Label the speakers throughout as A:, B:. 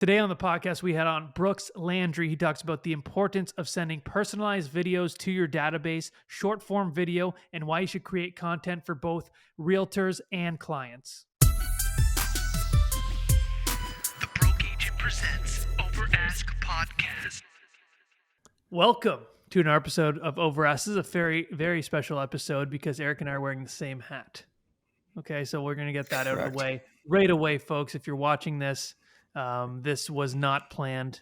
A: Today on the podcast, we had on Brooks Landry. He talks about the importance of sending personalized videos to your database, short form video, and why you should create content for both realtors and clients.
B: The Broke Agent presents Over Ask Podcast.
A: Welcome to another episode of Over Ask. This is a very, very special episode because Eric and I are wearing the same hat. Okay, so we're going to get that out of the way right away, folks. If you're watching this, this was not planned,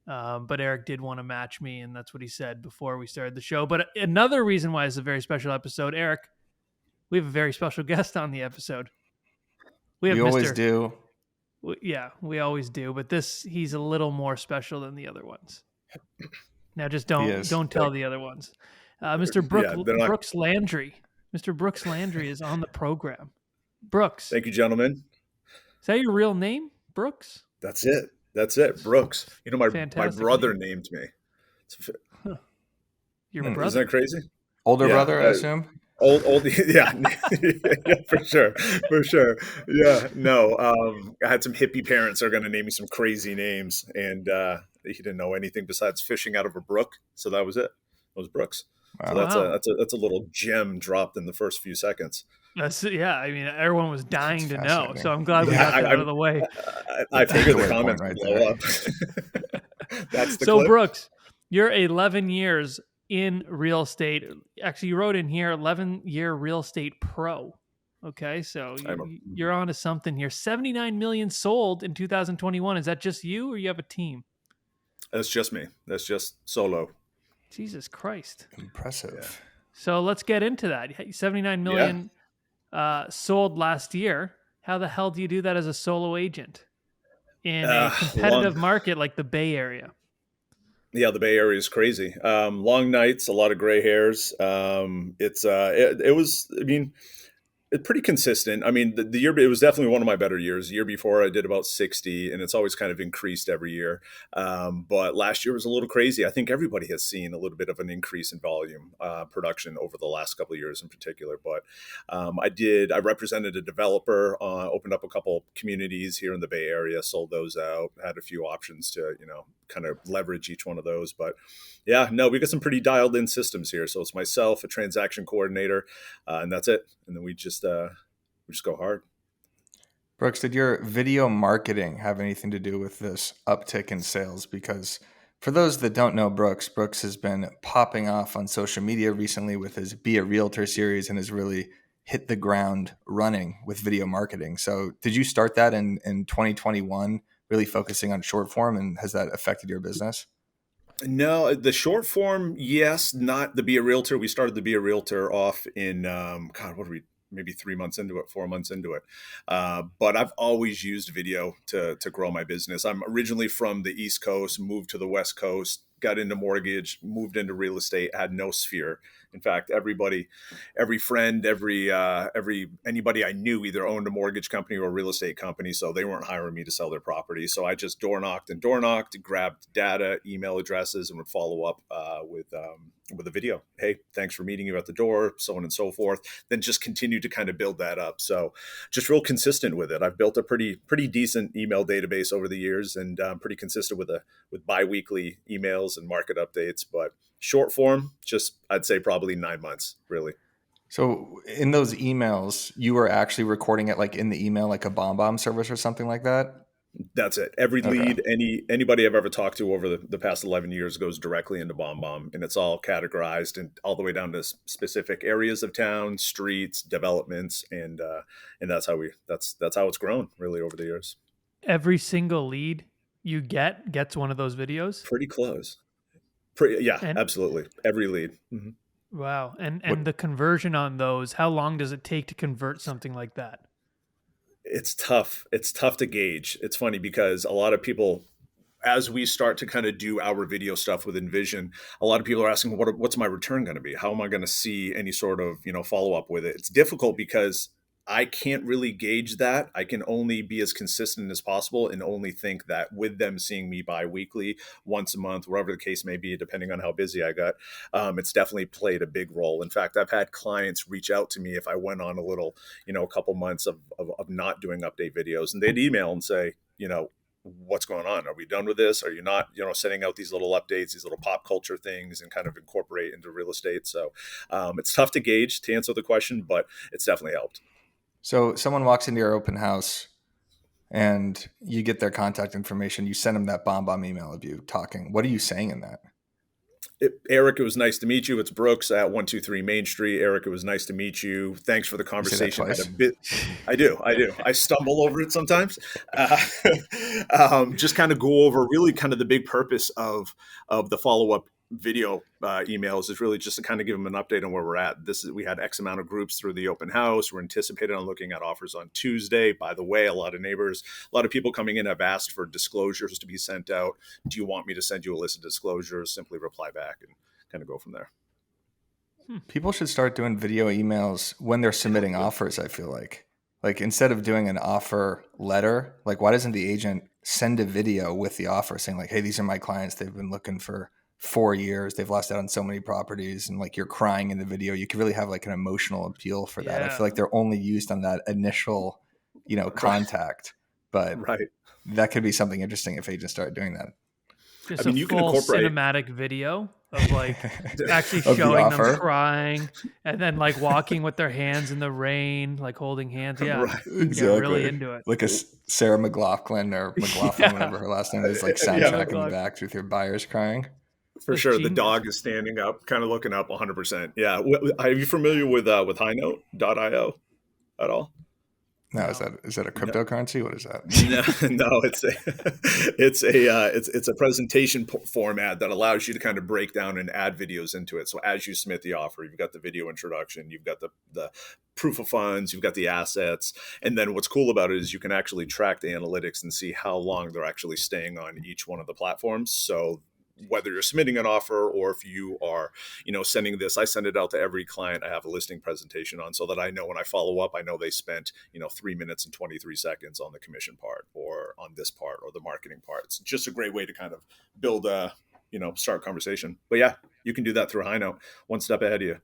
A: but Eric did want to match me, and that's what he said before we started the show. But another reason why it's a very special episode, Eric, we have a very special guest on the episode.
C: We always do.
A: Yeah, we always do. But he's a little more special than the other ones. Now, just don't tell the other ones. Mr. Brooks Landry. Mr. Brooks Landry is on the program. Brooks.
D: Thank you, gentlemen.
A: Is that your real name, Brooks?
D: That's it, Brooks. You know, my brother named me.
A: Your brother?
D: Isn't that crazy?
C: Older brother, I assume?
D: Old, yeah. Yeah, for sure. Yeah, no. I had some hippie parents that are going to name me some crazy names, and he didn't know anything besides fishing out of a brook, so that was it. It was Brooks. Wow. So that's a little gem dropped in the first few seconds.
A: I mean, everyone was dying to know, so I'm glad we got that out of the way.
D: I figured the comments would blow up. That's the clip.
A: Brooks, you're 11 years in real estate. Actually, you wrote in here 11-year real estate pro. Okay, so you're on to something here. 79 million sold in 2021. Is that just you, or you have a team?
D: That's just me. That's just solo.
A: Jesus Christ.
C: Impressive.
D: Yeah.
A: So let's get into that. 79 million sold last year. How the hell do you do that as a solo agent in a competitive market like the Bay Area?
D: Yeah, the Bay Area is crazy. Long nights, a lot of gray hairs. It was pretty consistent. I mean, the year, it was definitely one of my better years. The year before I did about 60, and it's always kind of increased every year. But last year was a little crazy. I think everybody has seen a little bit of an increase in volume production over the last couple of years in particular. But I represented a developer, opened up a couple communities here in the Bay Area, sold those out, had a few options to, kind of leverage each one of those. But yeah, no, we got some pretty dialed in systems here. So it's myself, a transaction coordinator, and that's it. And then we just go hard.
C: Brooks, did your video marketing have anything to do with this uptick in sales? Because for those that don't know Brooks has been popping off on social media recently with his Be a Realtor series and has really hit the ground running with video marketing. So did you start that in 2021, really focusing on short form, and has that affected your business?
D: No, the short form, yes, not the Be a Realtor. We started the Be a Realtor off in, maybe 3 months into it, 4 months into it. But I've always used video to grow my business. I'm originally from the East Coast, moved to the West Coast, got into mortgage, moved into real estate, had no sphere. In fact, every friend, anybody I knew either owned a mortgage company or a real estate company, so they weren't hiring me to sell their property. So I just door knocked, grabbed data, email addresses, and would follow up with a video. Hey, thanks for meeting you at the door, so on and so forth. Then just continue to kind of build that up. So just real consistent with it. I've built a pretty decent email database over the years, and pretty consistent with biweekly emails and market updates. But short form, just I'd say probably 9 months, really.
C: So in those emails, you were actually recording it like in the email, like a BoomTown service or something like that?
D: That's it. Every lead, anybody I've ever talked to over the past 11 years goes directly into BoomTown, and it's all categorized and all the way down to specific areas of town, streets, developments, and that's how it's grown really over the years.
A: Every single lead you gets one of those videos?
D: Pretty close. Absolutely. Every lead. Mm-hmm.
A: Wow. And the conversion on those, how long does it take to convert something like that?
D: It's tough. It's tough to gauge. It's funny because a lot of people, as we start to kind of do our video stuff with Envision, a lot of people are asking, what's my return going to be? How am I going to see any sort of, follow up with it? It's difficult because I can't really gauge that. I can only be as consistent as possible and only think that with them seeing me bi-weekly, once a month, wherever the case may be, depending on how busy I got, it's definitely played a big role. In fact, I've had clients reach out to me if I went on a little, a couple months of not doing update videos, and they'd email and say, what's going on? Are we done with this? Are you not, sending out these little updates, these little pop culture things and kind of incorporate into real estate? So it's tough to gauge to answer the question, but it's definitely helped.
C: So someone walks into your open house and you get their contact information. You send them that bomb email of you talking. What are you saying in that?
D: Eric, it was nice to meet you. It's Brooks at 123 Main Street. Eric, it was nice to meet you. Thanks for the
C: You say that
D: conversation.
C: twice?
D: I do. I stumble over it sometimes. Just kind of go over really kind of the big purpose of the follow up video emails is really just to kind of give them an update on where we're at. We had X amount of groups through the open house. We're anticipating on looking at offers on Tuesday. By the way, a lot of people coming in have asked for disclosures to be sent out. Do you want me to send you a list of disclosures? Simply reply back and kind of go from there.
C: People should start doing video emails when they're submitting offers, I feel like. Like instead of doing an offer letter, like why doesn't the agent send a video with the offer saying like, hey, these are my clients. They've been looking for 4 years. They've lost out on so many properties, and like you're crying in the video. You could really have like an emotional appeal for that. I feel like they're only used on that initial, contact, but
D: Right.
C: that could be something interesting if agents start doing that.
A: Just you can incorporate cinematic video of like actually
C: Of the
A: showing them
C: offer.
A: crying and then like walking with their hands in the rain, like holding hands. Yeah,
D: Right.
A: Get really into it.
C: Like a Sarah McLaughlin or McLaughlin,
A: Yeah.
C: whatever her last name is, like soundtrack in the back with your buyers crying.
D: For
A: That's
D: sure.
A: genius.
D: The dog is standing up, kind of looking up 100%. Yeah. Are you familiar with highnote.io at all?
C: No, is that a cryptocurrency? What is that?
D: No, it's a presentation format that allows you to kind of break down and add videos into it. So as you submit the offer, you've got the video introduction, you've got the proof of funds, you've got the assets, and then what's cool about it is you can actually track the analytics and see how long they're actually staying on each one of the platforms. So whether you're submitting an offer or if you are, sending this, I send it out to every client I have a listing presentation on so that I know when I follow up, I know they spent, 3 minutes and 23 seconds on the commission part or on this part or the marketing part. It's just a great way to kind of build start a conversation. But yeah, you can do that through Highnote, one step ahead of you.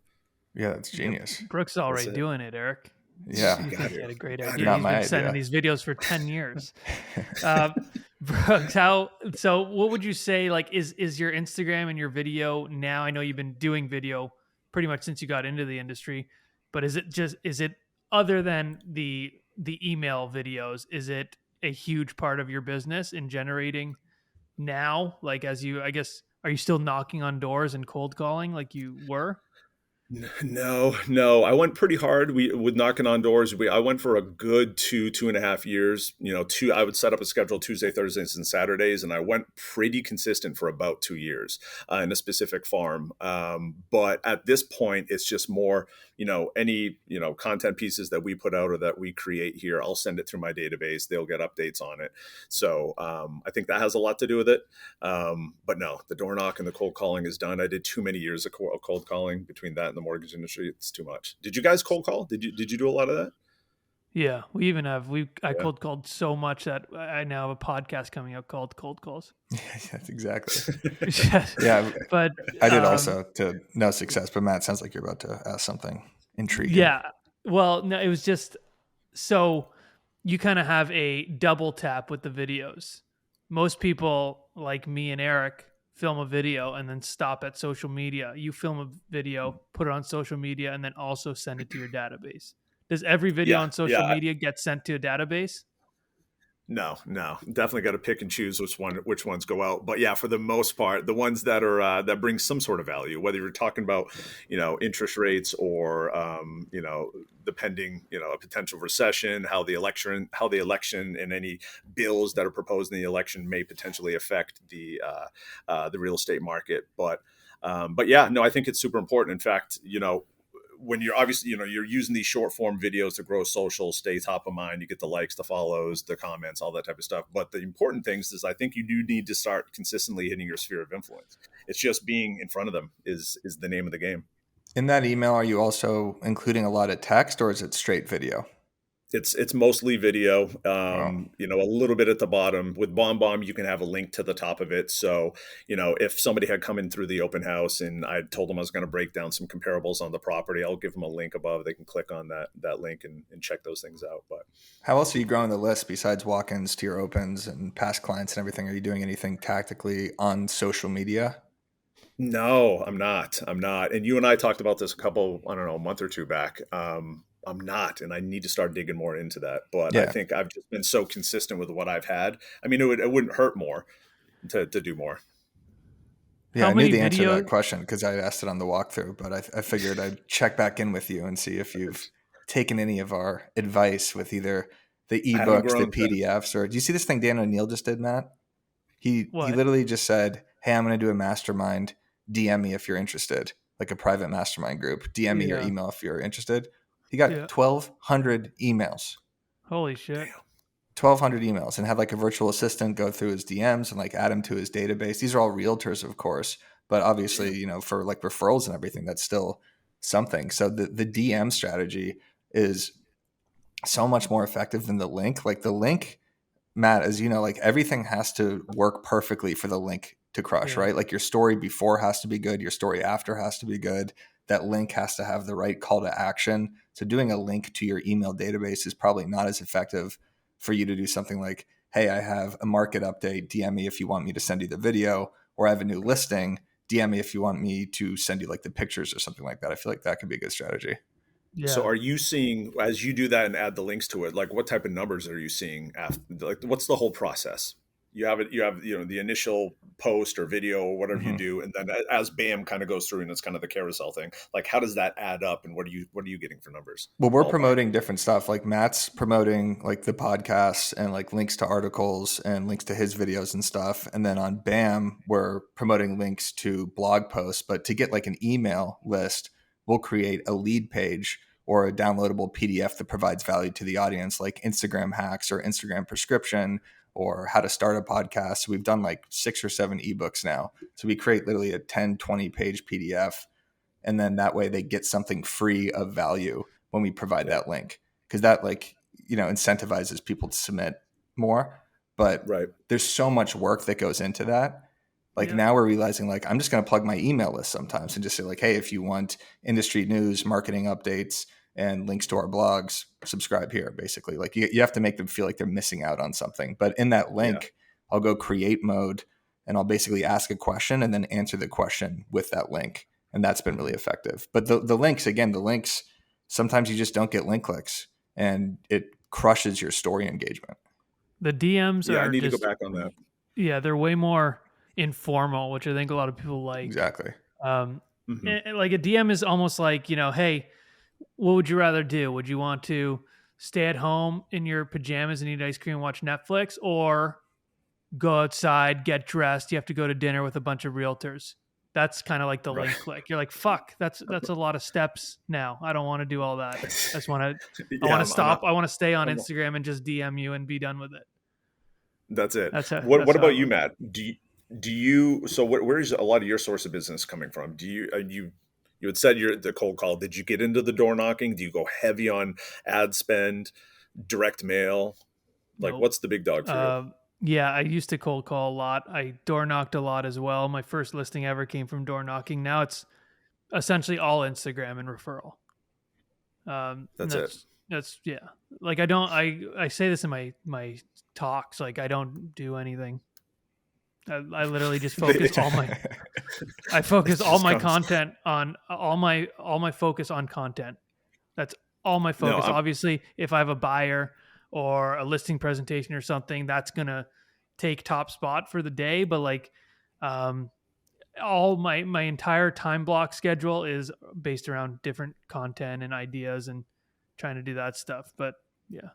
C: Yeah, that's genius.
A: Brooks is already doing it, Eric.
C: Yeah.
A: You think he had a great idea.
C: Not
A: He's
C: my
A: been sending
C: idea.
A: these videos for 10 years. Brooks, so what would you say, like, is your Instagram and your video now? I know you've been doing video pretty much since you got into the industry, but is it other than the email videos, is it a huge part of your business in generating now? Like, I guess, are you still knocking on doors and cold calling like you were?
D: No. I went pretty hard. With knocking on doors. I went for a good 2.5 years. I would set up a schedule Tuesday, Thursdays, and Saturdays, and I went pretty consistent for about 2 years in a specific farm. But at this point, it's just more, any content pieces that we put out or that we create here, I'll send it through my database. They'll get updates on it. So I think that has a lot to do with it. But no, the door knock and the cold calling is done. I did too many years of cold calling between that and the mortgage industry. It's too much. Did you guys cold call? Did you do a lot of that?
A: Yeah, we even have I cold called so much that I now have a podcast coming out called Cold Calls.
C: Yes, exactly.
A: Yeah, but
C: I did also to no success. But Matt, sounds like you're about to ask something intriguing.
A: Yeah, well, no, it was just so you kind of have a double tap with the videos. Most people like me and Eric film a video and then stop at social media. You film a video, put it on social media, and then also send it to your database. Does every video on social media get sent to a database?
D: No, definitely got to pick and choose which ones go out. But yeah, for the most part, the ones that are that bring some sort of value, whether you're talking about interest rates or the pending a potential recession, how the election and any bills that are proposed in the election may potentially affect the real estate market. But yeah, no, I think it's super important. In fact, when you're obviously, you're using these short form videos to grow social, stay top of mind, you get the likes, the follows, the comments, all that type of stuff. But the important things is I think you do need to start consistently hitting your sphere of influence. It's just being in front of them is the name of the game.
C: In that email, are you also including a lot of text or is it straight video?
D: It's mostly video,
C: Wow.
D: a little bit at the bottom. With BoomTown, you can have a link to the top of it. So, if somebody had come in through the open house and I told them I was going to break down some comparables on the property, I'll give them a link above. They can click on that link and check those things out. But
C: How else are you growing the list besides walk-ins to your opens and past clients and everything? Are you doing anything tactically on social media?
D: no, I'm not. I'm not. And you and I talked about this I don't know, a month or two back. I'm not, and I need to start digging more into that. But I
C: Yeah.
D: think I've just been so consistent with what I've had. I mean, it wouldn't hurt more to do more.
C: Yeah,
A: How
C: I knew
A: many
C: the answer to
A: video?
C: that question because I asked it on the walkthrough, but I figured I'd check back in with you and see if you've taken any of our advice with either the
D: I haven't
C: ebooks, the
D: grown since.
C: PDFs, or do you see this thing Dan O'Neill just did, Matt? He
A: What?
C: literally just said, "Hey, I'm going to do a mastermind. DM me if you're interested, like a private mastermind group. DM me your
A: Yeah.
C: email if you're interested." He got
A: Yeah.
C: 1,200 emails.
A: Holy shit.
D: Damn.
C: 1,200 emails and had like a virtual assistant go through his DMs and like add him to his database. These are all realtors, of course, but obviously,
D: Damn.
C: for like referrals and everything, that's still something. So the DM strategy is so much more effective than the link. Like the link, Matt, as you know, like everything has to work perfectly for the link to crush,
A: Yeah.
C: right? Like your story before has to be good, your story after has to be good. That link has to have the right call to action. So doing a link to your email database is probably not as effective for you to do something like, "Hey, I have a market update. DM me if you want me to send you the video, or I have a new listing. DM me if you want me to send you like the pictures or something like that." I feel like that could be a good strategy.
D: So
A: Yeah.
D: are you seeing, as you do that and add the links to it, like what type of numbers are you seeing after, like what's the whole process? You have, the initial post or video or whatever you
C: Mhm.
D: do. And then as BAM kind of goes through and it's kind of the carousel thing, like how does that add up and what are you getting for numbers?
C: Well, we're
D: Ballpark.
C: promoting different stuff. Like Matt's promoting like the podcasts and like links to articles and links to his videos and stuff. And then on BAM, we're promoting links to blog posts. But to get like an email list, we'll create a lead page or a downloadable PDF that provides value to the audience, like Instagram hacks or Instagram prescription or how to start a podcast. We've done like 6 or 7 ebooks now. So we create literally a 10, 20 page PDF, and then that way they get something free of value when we provide
D: Yeah.
C: that link, because that like incentivizes people to submit more. But
D: Right.
C: there's so much work that goes into that. Like
A: Yeah.
C: now we're realizing like I'm just going to plug my email list sometimes and just say like, "Hey, if you want industry news, marketing updates, and links to our blogs, subscribe here." Basically, like you have to make them feel like they're missing out on something. But in that
D: Yeah.
C: link, I'll go create mode and I'll basically ask a question and then answer the question with that link, and that's been really effective. But the links, again, the links, sometimes you just don't get link clicks, and it crushes your story engagement.
A: The DMs
D: Yeah. I
A: are
D: need to go
A: just,
D: back on that.
A: yeah, they're way more informal, which I think a lot of people like.
C: Exactly.
A: Um,
D: Hmm.
A: like a DM is almost like, hey, what would you rather do? Would you want to stay at home in your pajamas and eat ice cream and watch Netflix, or go outside, get dressed? You have to go to dinner with a bunch of realtors. That's kind of like the
D: Right.
A: link click. You're like, fuck, that's a lot of steps now. I don't want to do all that. I just want to I
D: Yeah.
A: want to stop. I want to stay on
D: I'm
A: Instagram and just DM you and be done with it.
D: That's it. What
A: That's how I
D: about you,
A: look.
D: Matt? So where's a lot of your source of business coming from? Do you had said you're the cold call. Did you get into the door knocking? Do you go heavy on ad spend, direct mail? Like
A: Nope.
D: what's the big dog for you?
A: Yeah, I used to cold call a lot. I door knocked a lot as well. My first listing ever came from door knocking. Now it's essentially all Instagram and referral. And
D: That's it.
A: that's yeah. Like I say this in my talks. Like I don't do anything. I literally just focus all my I
D: It
A: focus all
D: just
A: my
D: comes.
A: content on all my focus on content. That's all my
D: No,
A: focus. Obviously, if I have a buyer or a listing presentation or something, that's gonna take top spot for the day. But like, um, all my entire time block schedule is based around different content and ideas and trying to do that stuff. But yeah,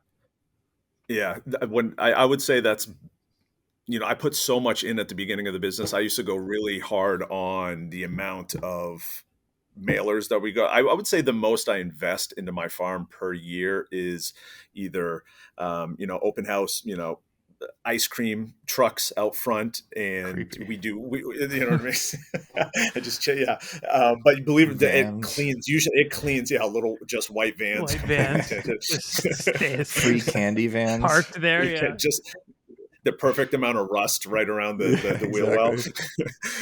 D: yeah. When I would say that's, I put so much in at the beginning of the business. I used to go really hard on the amount of mailers that we got. I would say the most I invest into my farm per year is either, open house, ice cream trucks out front, and
C: Creepy.
D: we you know what I mean? I just yeah. But believe it, it
C: Vans.
D: cleans. Usually, it cleans. Yeah, little just white vans.
A: White vans just stays
C: Free candy vans.
A: parked there.
D: You
A: Yeah.
D: can just the perfect amount of rust right around the wheel
C: Exactly.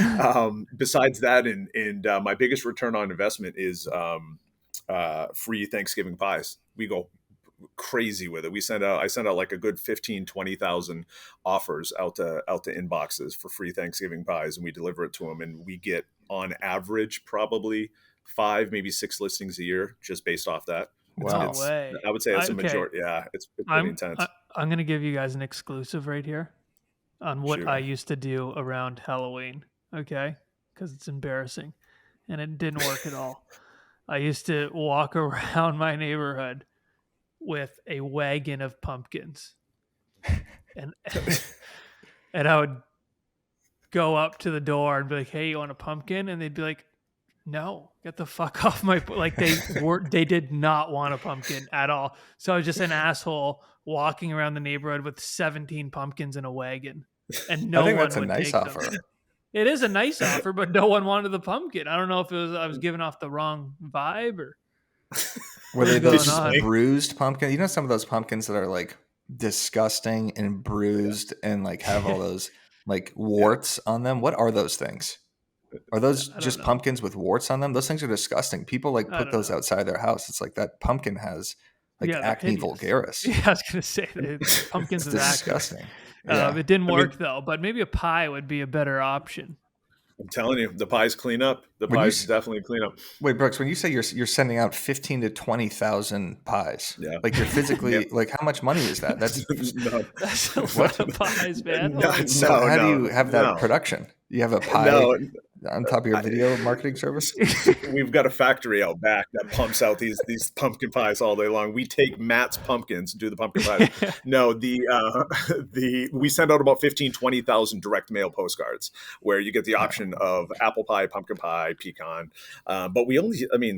D: well. Besides that, and my biggest return on investment is free Thanksgiving pies. We go crazy with it. I send out like a good 15-20,000 offers out to inboxes for free Thanksgiving pies, and we deliver it to them, and we get on average probably 5, maybe 6 listings a year just based off that.
C: Wow.
A: No way.
D: I would say it's a
A: Okay.
D: majority. Yeah, it's pretty intense.
A: I'm going to give you guys an exclusive right here on what
D: Shoot.
A: I used to do around Halloween. Okay. Because it's embarrassing and it didn't work at all. I used to walk around my neighborhood with a wagon of pumpkins, and and I would go up to the door and be like, "Hey, you want a pumpkin?" And they'd be like, "No, get the fuck off my..." Like they did not want a pumpkin at all. So I was just an asshole walking around the neighborhood with 17 pumpkins in a wagon, and no
C: I think
A: one
C: that's a
A: would
C: nice
A: take
C: offer.
A: them. It is a nice offer, but no one wanted the pumpkin. I don't know if it was I was giving off the wrong vibe or
C: Were they
A: going
C: those
A: on?
C: bruised pumpkins? You know, some of those pumpkins that are like disgusting and bruised and like have all those like warts on them. What are those things? Are those
A: I don't
C: just
A: know.
C: pumpkins with warts on them? Those things are disgusting. People like
A: I
C: put
A: don't
C: those
A: know.
C: outside their house. It's like that pumpkin has like
A: Yeah, they're
C: acne
A: hideous.
C: vulgaris.
A: Yeah, I was gonna say pumpkins
C: It's
A: with acne.
C: disgusting. Yeah.
A: It didn't
D: I mean-
A: work though, but maybe a pie would be a better option.
D: I'm telling you, the pies clean up. The
C: When you
D: pies
C: s-
D: definitely clean up.
C: Wait, Brooks, when you say you're sending out 15 to 20,000 pies,
D: Yeah.
C: like you're physically
D: Yeah.
C: like how much money is that? That's
D: No.
A: That's a
C: What?
A: lot of pies, man.
D: No,
A: Holy
C: so
D: no,
C: how do
D: no,
C: you have that
D: no.
C: production? You have a pie
D: No,
C: on top of your video marketing service?
D: we've got a factory out back that pumps out these pumpkin pies all day long. We take Matt's pumpkins and do the pumpkin pies. No, we send out about 15-20,000 direct mail postcards where you get the option of apple pie, pumpkin pie, pecan. But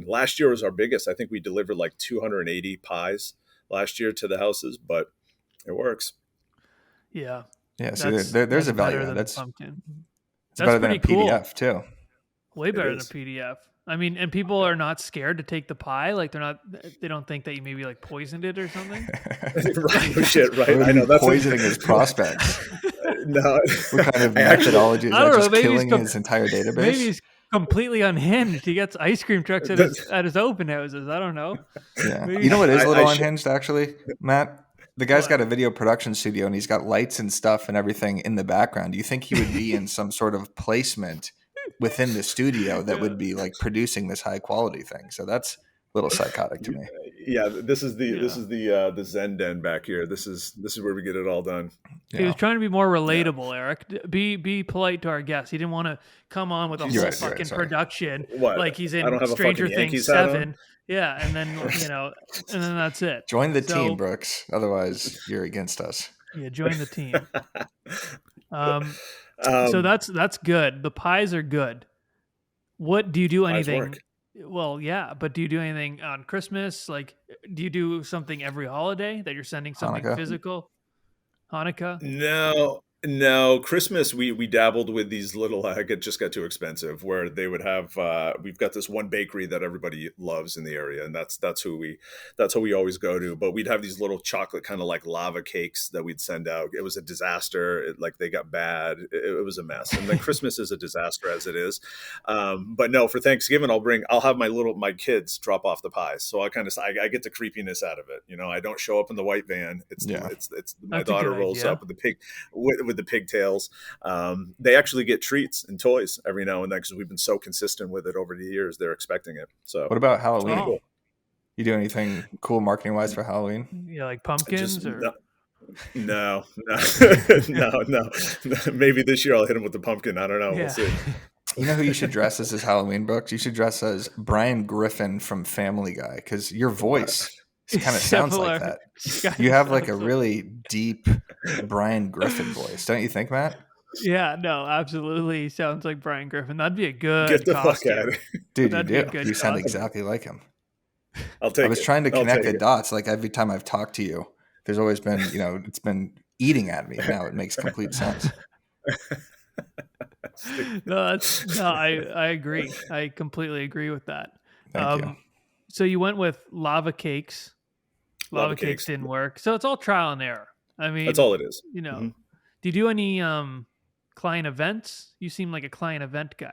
D: last year was our biggest. I think we delivered like 280 pies last year to the houses, but it works.
A: Yeah.
C: Yeah, so there's a value
A: better
C: add.
A: than
C: That's
A: pumpkin.
C: it's better than a
A: pretty cool.
C: PDF too.
A: Way better than a
D: is.
A: PDF. I mean, and people are not scared to take the pie. Like they don't think that you maybe like poisoned it or something.
D: Right, no shit, right?
C: Or
D: I know that's
C: poisoning his prospects.
D: No,
C: What kind of
D: I actually-
C: methodology is
A: I
C: that?
A: don't know,
C: Just
A: maybe he's
C: killing his entire database?
A: Maybe he's completely unhinged. He gets ice cream trucks at his open houses. I don't know.
C: Yeah.
A: Maybe-
C: You know what is a little
D: I should-
C: unhinged, actually, Matt? The guy's
A: What?
C: got a video production studio and he's got lights and stuff and everything in the background. Do you think he would be in some sort of placement within the studio that would be like producing this high quality thing? So that's a little psychotic to me.
D: Yeah, this is the Zen den back here. This is where we get it all done.
A: He was
C: Yeah.
A: trying to be more relatable, Eric. Be polite to our guests. He didn't want to come on with a
C: You're
A: whole
C: right, you're right,
A: fucking
C: sorry.
A: production
D: What?
A: like he's
D: I don't
A: in
D: have a
A: Stranger
D: fucking
A: Things
D: Yankees hat on?
A: 7. Yeah, and then and then that's it.
C: Join the
A: So-
C: team, Brooks. Otherwise, you're against us.
A: Yeah, join the team.
D: Um,
A: So that's good. The pies are good. What do you do
D: Pies
A: anything?
D: work.
A: Well, yeah, but do you do anything on Christmas? Like, do you do something every holiday that you're sending something
C: Hanukkah.
A: physical? Hanukkah?
D: No. Christmas, we dabbled with these little. It just got too expensive. Where they would have. We've got this one bakery that everybody loves in the area, and that's who we always go to. But we'd have these little chocolate kind of like lava cakes that we'd send out. It was a disaster. Like they got bad. It was a mess. And then Christmas is a disaster as it is. But no, for Thanksgiving, I'll have my kids drop off the pies. So I get the creepiness out of it. You know, I don't show up in the white van. It's my
A: That's a
D: daughter
A: good
D: rolls
A: idea.
D: up with the pigtails. They actually get treats and toys every now and then because we've been so consistent with it over the years. They're expecting it. So
C: What about Halloween?
A: Oh.
C: You do anything cool marketing wise for Halloween?
A: Yeah, like pumpkins
D: just
A: or
D: no. No. Maybe this year I'll hit him with the pumpkin. I don't know.
A: Yeah.
D: We'll see.
C: You know who you should dress as Halloween, Brooks? You should dress as Brian Griffin from Family Guy because your voice kind of sounds like
A: Similar.
C: that. You have like a really deep Brian Griffin voice, don't you think, Matt?
A: Yeah, no, absolutely. Sounds like Brian Griffin. That'd be a good
D: Get the
A: costume.
D: fuck out of here.
C: Dude,
A: That'd be
C: you
A: a
C: do.
A: good
C: You sound
A: costume.
C: exactly like him.
D: I'll take it.
C: I was trying to
D: I'll
C: connect
D: take
C: the
D: it.
C: dots. Like every time I've talked to you, there's always been, it's been eating at me. Now it makes complete sense.
A: I agree. I completely agree with that.
C: Thank you.
A: So you went with lava cakes.
D: Lava
A: Lava cakes
D: cakes.
A: didn't work. So it's all trial and error. I
D: That's
A: mean,
D: all it is.
A: you know,
D: Mhm.
A: do you do any client events? You seem like a client event guy.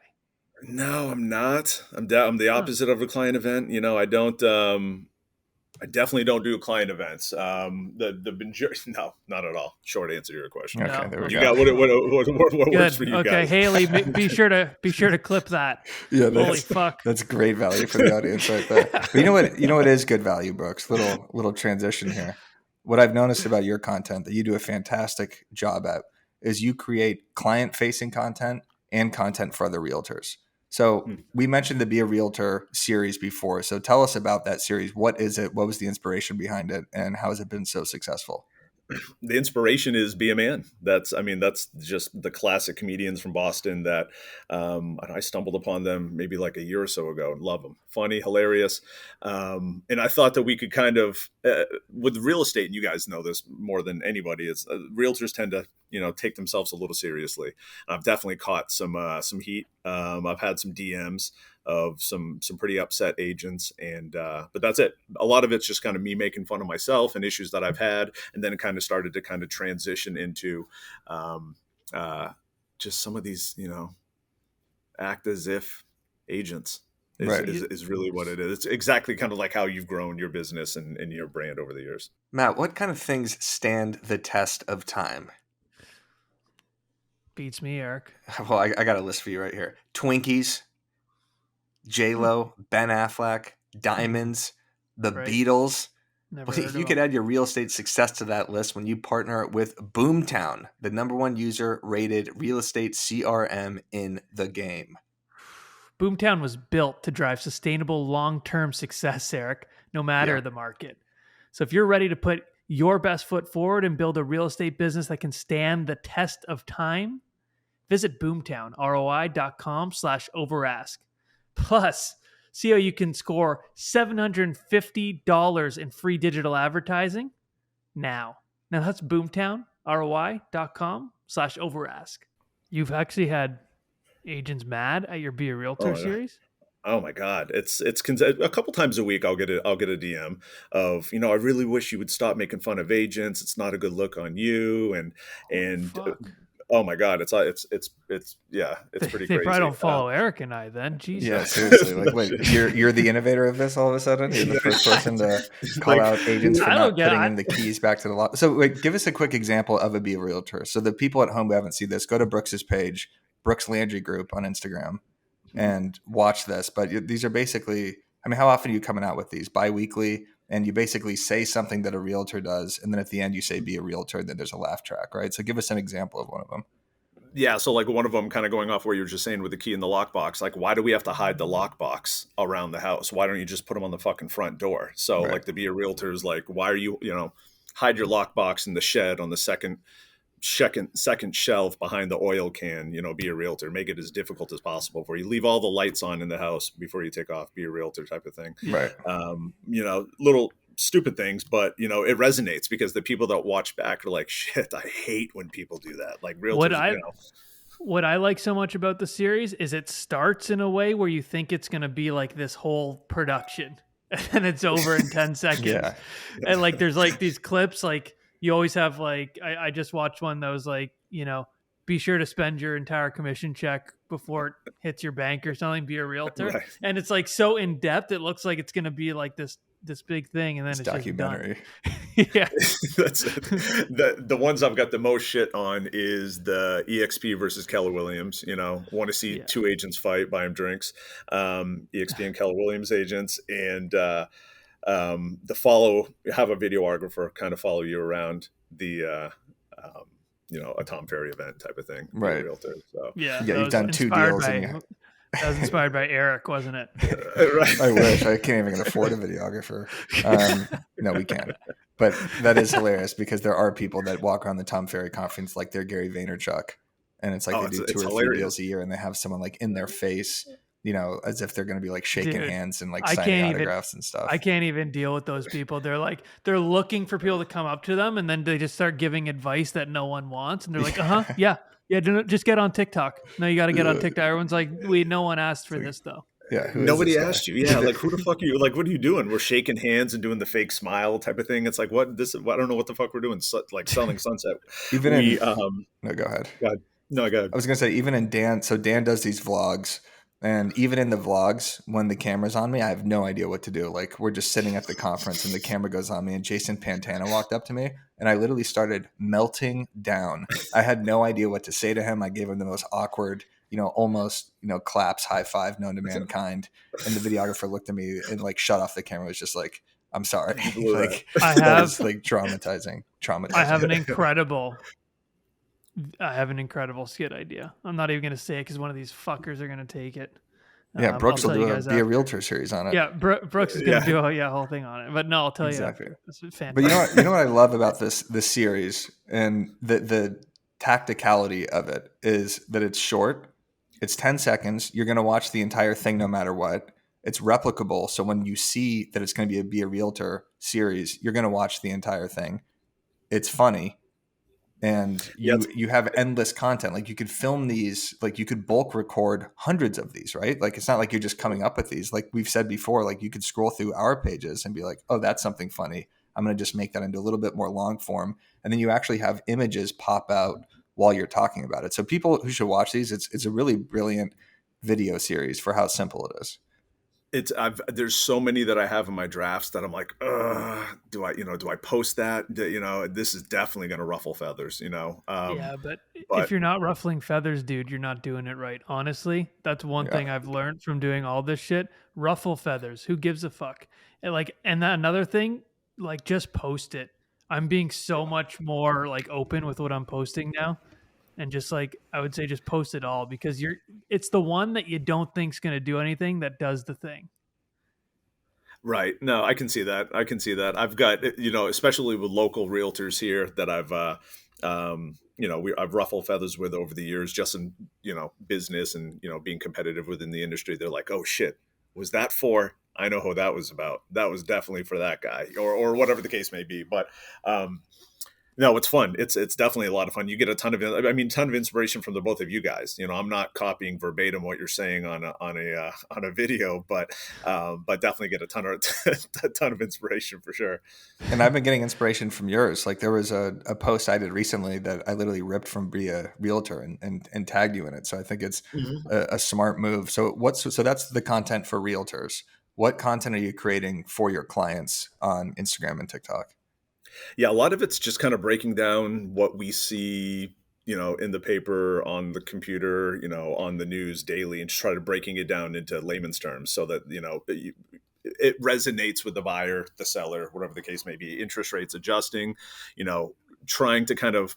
D: No, I'm not. I'm the
A: Huh.
D: opposite of a client event. I don't. I definitely don't do client events. No, not at all. Short answer to your question.
C: Okay,
A: No.
C: there we
D: You
C: go.
A: Okay.
D: got what works for
A: Good.
D: you
A: Okay,
D: guys?
A: Haley, be sure to clip that.
C: Yeah,
A: Holy fuck.
C: that's great value for the audience right there. But you know what? You know what is good value, Brooks? Little transition here. What I've noticed about your content that you do a fantastic job at is you create client-facing content and content for other realtors. So
D: Hmm.
C: we mentioned the Be a Realtor series before. So tell us about that series. What is it? What was the inspiration behind it? And how has it been so successful?
D: The inspiration is Be a Man. That's just the classic comedians from Boston that I stumbled upon them maybe like a year or so ago and love them. Funny, hilarious. And I thought that we could kind of, with real estate, and you guys know this more than anybody, is realtors tend to, take themselves a little seriously. I've definitely caught some heat. I've had some DMs of some pretty upset agents, and but that's it. A lot of it's just kind of me making fun of myself and issues that I've had, and then it kind of started to kind of transition into just some of these, act as if agents
C: Right.
D: is really what it is. It's exactly kind of like how you've grown your business and your brand over the years.
C: Matt, what kind of things stand the test of time?
A: Beats me, Eric.
C: Well, I got a list for you right here. Twinkies, J-Lo, Ben Affleck, diamonds, the
A: Right.
C: Beatles.
A: Never
C: Well,
A: heard
C: you
A: of
C: could
A: them.
C: add your real estate success to that list when you partner with BoomTown, the #1 user rated real estate CRM in the game.
A: BoomTown was built to drive sustainable long-term success, Eric, no matter
C: Yeah.
A: the market. So if you're ready to put your best foot forward and build a real estate business that can stand the test of time, visit BoomTown, ROI.com/overask. Plus, see how you can score $750 in free digital advertising now. Now that's BoomTown, ROI.com/overask. You've actually had agents mad at your Be a Realtor
D: Oh,
A: series?
D: Oh my God. A couple times a week I'll get a DM of, I really wish you would stop making fun of agents. It's not a good look on you. And,
A: Holy
D: and
A: fuck.
D: oh my God, it's pretty
A: They probably
D: crazy.
A: don't follow Eric and I then. Jesus.
C: Yeah, seriously. Like, wait, you're the innovator of this all of a sudden? You're the first person to call
D: Like,
C: out agents for
A: I don't
C: not
A: get
C: putting
A: it.
C: in the keys back to the lot. So wait, give us a quick example of a Be a Realtor. So the people at home who haven't seen this, go to Brooks's page, Brooks Landry Group on Instagram, and watch this. But these are basically, I mean, how often are you coming out with these? Bi-weekly, and you basically say something that a realtor does, and then at the end you say Be a Realtor, and then there's a laugh track, right? So give us an example of one of them.
D: Yeah, so like one of them kind of going off where you were just saying with the key in the lockbox, like why do we have to hide the lockbox around the house? Why don't you just put them on the fucking front door? So
C: Right.
D: like to be a realtor is like, why are you, hide your lockbox in the shed on the second shelf behind the oil can, be a realtor, make it as difficult as possible for you. Leave all the lights on in the house before you take off, be a realtor type of thing.
C: Right.
D: Little stupid things, but it resonates because the people that watch back are like, shit, I hate when people do that. Like realtors,
A: What I like so much about the series is it starts in a way where you think it's going to be like this whole production and it's over in 10 seconds.
C: Yeah.
A: And like, there's like these clips, like you always have like, I just watched one that was like, be sure to spend your entire commission check before it hits your bank or something, be a realtor.
D: Right.
A: And it's like so in depth. It looks like it's going to be like this big thing. And then it's
C: documentary.
A: just done. Yeah.
D: That's the ones I've got the most shit on is the EXP versus Keller Williams. Want to see two agents fight, buy them drinks. EXP and Keller Williams agents, and have a videographer kind of follow you around the a Tom Ferry event type of thing.
C: Right.
D: Realtor, so.
A: Yeah.
C: You've done 2 deals.
A: That was inspired by Eric, wasn't it?
D: Right.
C: I wish. I can't even afford a videographer. No, we can't. But that is hilarious because there are people that walk around the Tom Ferry conference like they're Gary Vaynerchuk. And it's like they do 2 or 3 deals a year and they have someone like in their face as if they're going to be like shaking
A: Dude,
C: hands and like
A: I
C: signing
A: can't even
C: autographs and stuff.
A: I can't even deal with those people. They're looking for people to come up to them, and then they just start giving advice that no one wants, and they're like, yeah, just get on TikTok. No, you got to get on TikTok. Everyone's like, no one asked for this though.
C: Yeah, who is
D: Nobody
C: this guy?
D: asked you. Yeah, like who the fuck are you? Like, what are you doing? We're shaking hands and doing the fake smile type of thing. It's like, what this? I don't know what the fuck we're doing. Like selling sunset.
C: Even
D: We
C: no, go ahead.
D: God, no, go ahead.
C: I was gonna say, even in Dan, so Dan does these vlogs, and even in the vlogs, when the camera's on me, I have no idea what to do. Like, we're just sitting at the conference and the camera goes on me, and Jason Pantana walked up to me, and I literally started melting down. I had no idea what to say to him. I gave him the most awkward, almost, claps, high five known to mankind. And the videographer looked at me and like shut off the camera. It was just like, I'm sorry. Like, that was like traumatizing.
A: I have an incredible skit idea. I'm not even going to say it because one of these fuckers are going to take it.
C: Yeah, Brooks will do Be a
A: after.
C: Realtor series on it.
A: Yeah, Brooks is going to do a whole thing on it. But no, I'll tell you after. It's fantastic.
C: But you know what I love about this series, and the tacticality of it is that it's short. It's 10 seconds. You're going to watch the entire thing no matter what. It's replicable. So when you see that it's going to be a Realtor series, you're going to watch the entire thing. It's funny. And you have endless content. Like, you could film these, like you could bulk record hundreds of these, right? Like, it's not like you're just coming up with these. Like we've said before, like you could scroll through our pages and be like, oh, that's something funny. I'm going to just make that into a little bit more long form. And then you actually have images pop out while you're talking about it. So people who should watch these, it's a really brilliant video series for how simple it is.
D: There's so many that I have in my drafts that I'm like, do I post that? This is definitely going to ruffle feathers,
A: yeah, but if you're not ruffling feathers, dude, you're not doing it right. Honestly, that's one thing I've learned from doing all this shit. Ruffle feathers. Who gives a fuck? And another thing, like, just post it. I'm being so much more like open with what I'm posting now. And just like, I would say, just post it all, because it's the one that you don't think's going to do anything that does the thing.
D: Right. No, I can see that. I've got, especially with local realtors here that I've ruffled feathers with over the years, just in, business and, being competitive within the industry. They're like, oh shit, was that for? I know who that was about. That was definitely for that guy, or whatever the case may be. But, no, it's fun. It's definitely a lot of fun. You get a ton of inspiration from the both of you guys. I'm not copying verbatim what you're saying on a video, but definitely get a ton of inspiration for sure.
C: And I've been getting inspiration from yours. Like, there was a post I did recently that I literally ripped from Be a Realtor and tagged you in it. So I think it's a smart move. So that's the content for realtors. What content are you creating for your clients on Instagram and TikTok?
D: Yeah, a lot of it's just kind of breaking down what we see, in the paper, on the computer, on the news daily, and just try to breaking it down into layman's terms so that, it resonates with the buyer, the seller, whatever the case may be. Interest rates adjusting, trying to kind of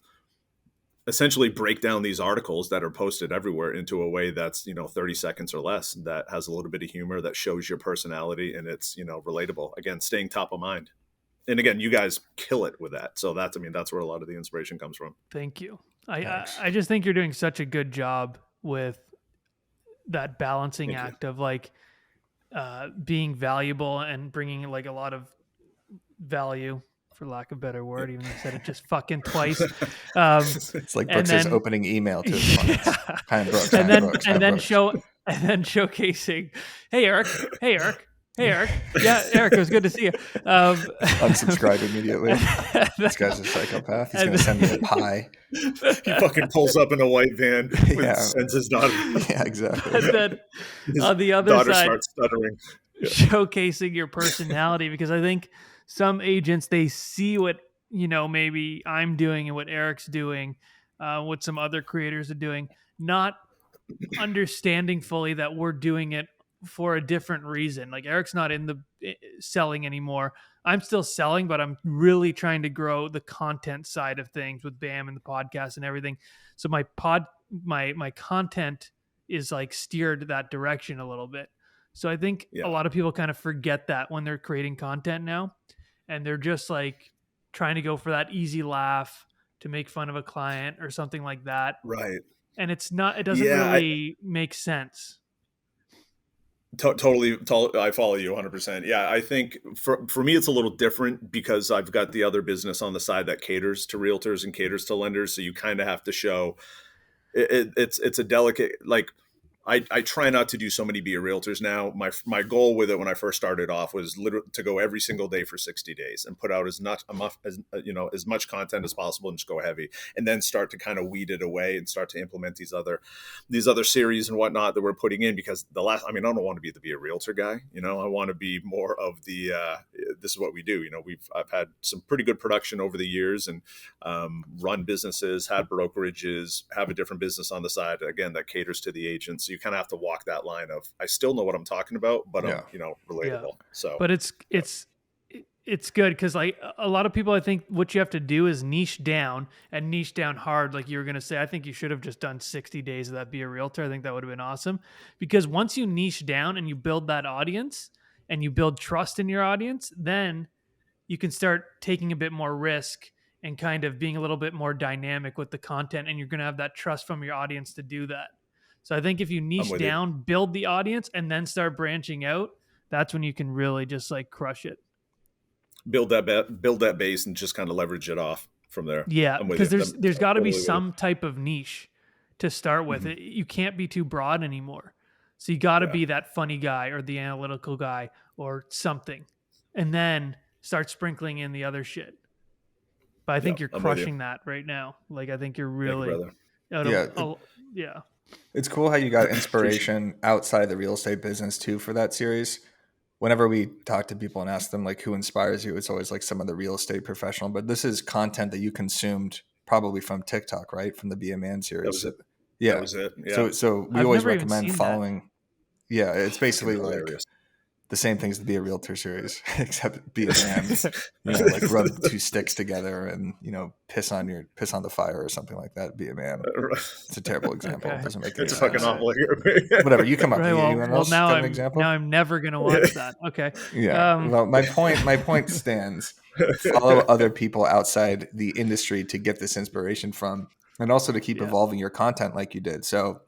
D: essentially break down these articles that are posted everywhere into a way that's 30 seconds or less, that has a little bit of humor, that shows your personality, and it's relatable. Again, staying top of mind. And again, you guys kill it with that. So that's where a lot of the inspiration comes from.
A: Thank you. I just think you're doing such a good job with that balancing act of like being valuable and bringing like a lot of value, for lack of a better word, even though I said it just fucking twice.
C: It's like Brooks' opening email to his clients. Hi, Brooks.
A: And then showcasing, hey Eric. Yeah, Eric, it was good to see you.
C: Unsubscribe immediately. This guy's a psychopath. He's going to send me a pie.
D: He fucking pulls up in a white van and sends his daughter.
C: Yeah, exactly.
A: And then on the other
D: daughter
A: side,
D: starts stuttering. Yeah.
A: Showcasing your personality, because I think some agents, they see what, maybe I'm doing and what Eric's doing, what some other creators are doing, not understanding fully that we're doing it for a different reason. Like, Eric's not in the selling anymore. I'm still selling, but I'm really trying to grow the content side of things with BAM and the podcast and everything. So my content is like steered that direction a little bit. So I think a lot of people kind of forget that when they're creating content now, and they're just like trying to go for that easy laugh to make fun of a client or something like that.
D: Right.
A: And it doesn't really make sense.
D: I follow you 100%. Yeah, I think for me it's a little different because I've got the other business on the side that caters to realtors and caters to lenders. So you kind of have to show it's a delicate, like, I try not to do so many be a realtors now. My goal with it when I first started off was literally to go every single day for 60 days and put out as much content as possible and just go heavy, and then start to kind of weed it away and start to implement these other series and whatnot that we're putting in. Because I don't want to be a realtor guy. I want to be more of the this is what we do. I've had some pretty good production over the years, and run businesses, had brokerages, have a different business on the side, again, that caters to the agents. So you kind of have to walk that line of, I still know what I'm talking about, but
C: Yeah.
D: I'm, relatable.
A: Yeah.
D: So,
A: but it's good because like a lot of people, I think what you have to do is niche down and niche down hard. Like you were going to say, I think you should have just done 60 days of that Be a Realtor. I think that would have been awesome, because once you niche down and you build that audience and you build trust in your audience, then you can start taking a bit more risk and kind of being a little bit more dynamic with the content. And you're going to have that trust from your audience to do that. So I think if you
D: I'm
A: niche
D: with you.
A: down, build the audience, and then start branching out, that's when you can really just like crush it.
D: Build that base and just kind of leverage it off from there.
A: Yeah,
D: I'm with
A: because
D: you.
A: there's got to be
D: Totally with you.
A: some type of niche to start with.
D: Mhm.
A: You can't be too broad anymore. So you got to
D: Yeah.
A: be that funny guy or the analytical guy or something, and then start sprinkling in the other shit. But I think
D: Yeah,
A: you're
D: I'm with you.
A: crushing that right now. Like I think you're
D: Thank you,
A: really
D: brother.
A: yeah.
C: It's cool how you got
D: Appreciate
C: inspiration outside the real estate business too for that series. Whenever we talk to people and ask them like who inspires you, it's always like some of the real estate professional. But this is content that you consumed probably from TikTok, right? From the Be a Man
D: That
C: series.
D: was it. That
C: Yeah.
D: was it. Yeah.
C: So we
A: I've
C: always
A: never even
C: recommend
A: seen that.
C: following. Yeah, it's
D: Fucking
C: basically like
D: hilarious.
C: the same things to Be a Realtor series, except Be a Man. Like rub two sticks together and piss on the fire or something like that. Be a man. It's a terrible example.
A: Okay.
C: It doesn't make any
D: It's a
C: sense.
D: fucking
A: All right.
D: awful.
C: Whatever, you come up.
A: Right.
C: Anyone
A: Well,
C: else
A: now
C: got an example?
A: I'm never gonna watch that. Okay.
C: Yeah. Well, my point stands. Follow other people outside the industry to get this inspiration from, and also to keep
A: Yeah.
C: evolving your content like you did. So,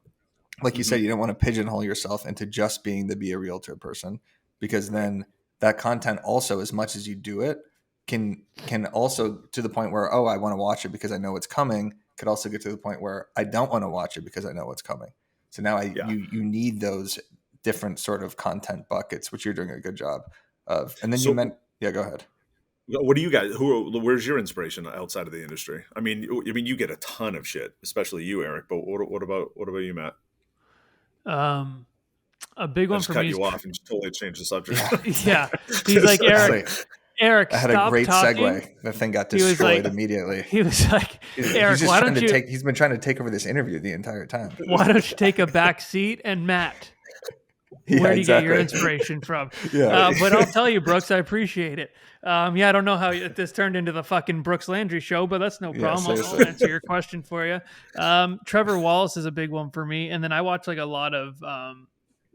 C: like you said, you don't want to pigeonhole yourself into just being the Be a Realtor person, because then that content also, as much as you do it, can also, to the point where, oh, I want to watch it because I know what's coming, could also get to the point where I don't want to watch it because I know what's coming. So now
D: Yeah.
C: you need those different sort of content buckets, which you're doing a good job of. And then you
D: So
C: meant, yeah, go ahead.
D: what do you guys? Where's your inspiration outside of the industry? I mean, you get a ton of shit, especially you, Eric. But what about you, Matt?
A: A big
D: I
A: one
D: just
A: for
D: cut
A: me is
D: you off and just totally changed the subject.
A: yeah. He's like, Eric,
C: I had a
A: stop
C: great
A: talking.
C: segue. The thing got
A: He was
C: destroyed
A: like-
C: immediately.
A: He was like, Eric,
C: he's
A: why don't you?
C: He's been trying to take over this interview the entire time.
A: Why don't you take a back seat? And Matt,
C: Yeah,
A: where do you get your
C: exactly.
A: inspiration from?
C: Yeah.
A: But I'll tell you, Brooks, I appreciate it. Yeah, I don't know how this turned into the fucking Brooks Landry show, but that's no
C: Yeah,
A: problem. I'll
C: seriously.
A: answer your question for you. Trevor Wallace is a big one for me. And then I watch like a lot of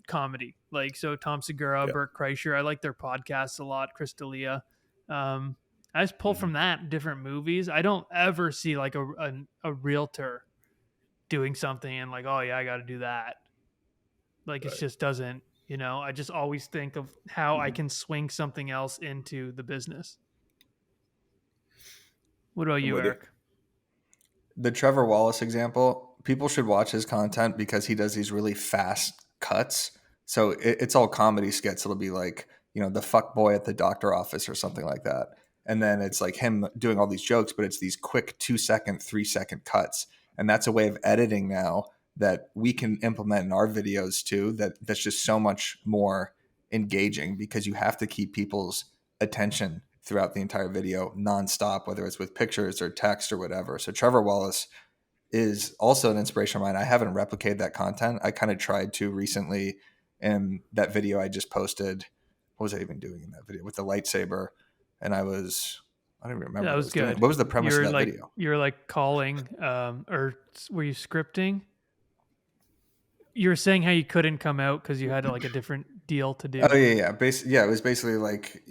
A: comedy, like so Tom Segura,
D: Yeah.
A: Burt Kreischer. I like their podcasts a lot. Chris D'Elia. I just pull from that different movies. I don't ever see like a realtor doing something and like, oh yeah, I got to do that. Like it just doesn't, I just always think of how I can swing something else into the business. What about you,
D: with you.
A: Eric?
C: The Trevor Wallace example, people should watch his content because he does these really fast cuts. So it's all comedy skits. It'll be like, the fuck boy at the doctor office or something like that. And then it's like him doing all these jokes, but it's these quick 2-second, 3-second cuts. And that's a way of editing now that we can implement in our videos too. That's just so much more engaging because you have to keep people's attention throughout the entire video nonstop, whether it's with pictures or text or whatever. So Trevor Wallace is also an inspiration of mine. I haven't replicated that content. I kind of tried to recently in that video I just posted. What was I even doing in that video with the lightsaber? And I don't even remember.
A: That
C: what I
A: was
C: doing.
A: good.
C: What was the premise of that video?
A: You're like calling, or were you scripting? You were saying how you couldn't come out because you had like a different deal to do.
C: Oh yeah. It was basically like,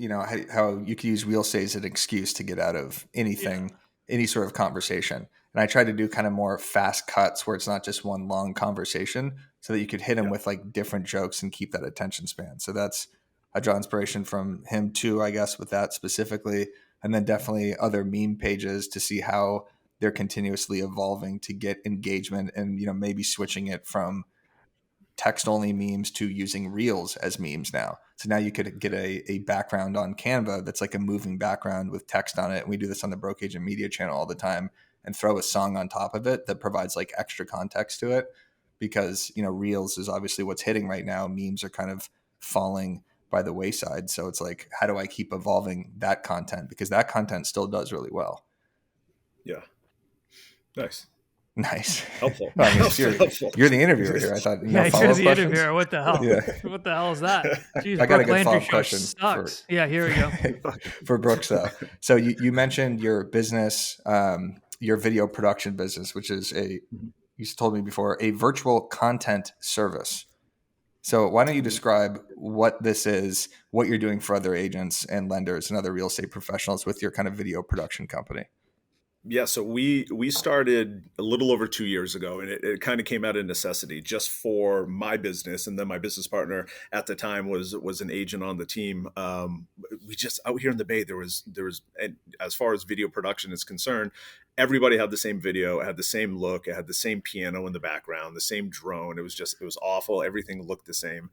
C: how you could use real estate as an excuse to get out of anything, any sort of conversation. And I tried to do kind of more fast cuts where it's not just one long conversation. so that you could hit him with like different jokes and keep that attention span. So I draw inspiration from him too, I guess, with that specifically. And then definitely other meme pages to see how they're continuously evolving to get engagement and, maybe switching it from text only memes to using reels as memes now. So now you could get a background on Canva that's like a moving background with text on it. And we do this on the Broke Agent Media channel all the time, and throw a song on top of it that provides like extra context to it, because, reels is obviously what's hitting right now. Memes are kind of falling by the wayside. So it's like, how do I keep evolving that content? Because that content still does really well.
D: Yeah. Nice.
C: Helpful.
D: Well, I mean,
C: you're the interviewer here. I thought,
A: you're the
C: questions?
A: interviewer. What the hell?
C: Yeah.
A: What the hell is that? Jeez,
C: I got a good
A: Landry
C: follow-up question.
A: Sucks. Yeah, here we go.
C: For Brooks, though. So you mentioned your business, your video production business, which is you told me before, a virtual content service. So why don't you describe what this is, what you're doing for other agents and lenders and other real estate professionals with your kind of video production company?
D: Yeah, so we started a little over 2 years ago, and it kind of came out of necessity just for my business. And then my business partner at the time was an agent on the team. We just, out here in the Bay, there was, and as far as video production is concerned, everybody had the same video, it had the same look, it had the same piano in the background, the same drone. It was awful. Everything looked the same.